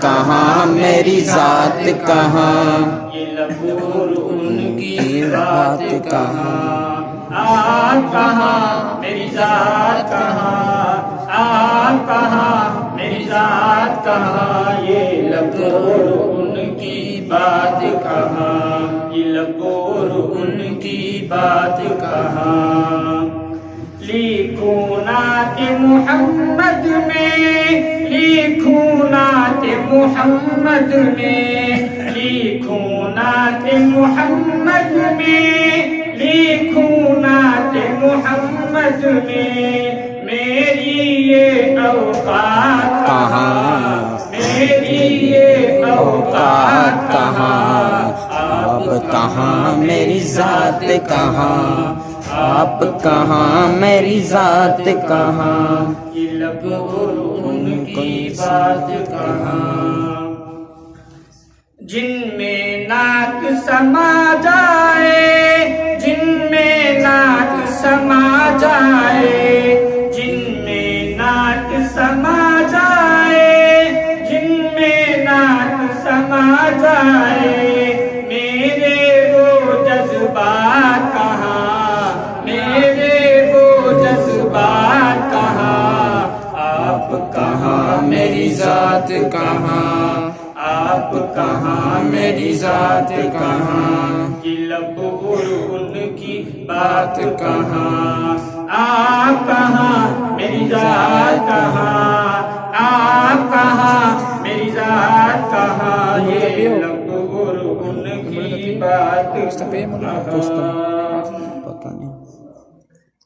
کہاں میری ذات کہاں، یہ لب اور ان کی بات کہاں، آپ کہاں میری ذات کہاں، آپ کہاں میری ذات کہاں، یہ لب اور ان کی بات کہاں، یہ لب اور ان کی بات کہاں۔ لکھوں نعت محمد میں، لکھوں نعت محمد میں، لکھوں نعت محمد میں، لکھوں نعت محمد میں، میری یہ اوقات کہاں، میری یہ اوقات کہاں، آپ کہاں میری ذات کہاں، آپ کہاں میری ذات کہاں، یہ لب اور ان کی بات کہاں۔ جن میں نعت سما جائے، جن میں نعت سما جائے، جن میں نعت سما جائے، جن میں نعت سما جائے، میرے وہ جذبات کہاں، میرے وہ جذبات کہاں، آپ کہاں میری ذات کہاں، آپ کہاں میری ذات کہاں، یہ لب اور ان کی بات کہاں، آپ کہاں میری ذات کہاں، آپ کہاں میری ذات کہاں، یہ لب اور ان کی بات کہاں۔ پتہ نہیں۔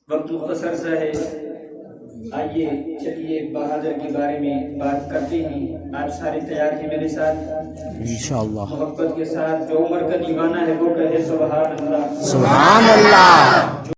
وقت مختصر سا ہے، آئیے چلیے بہادر کے بارے میں بات کرتے ہیں۔ آپ سارے تیار ہیں میرے ساتھ؟ انشاءاللہ۔ محبت کے ساتھ جو عمر کا دیوانہ ہے وہ کہے سبحان اللہ، سبحان اللہ۔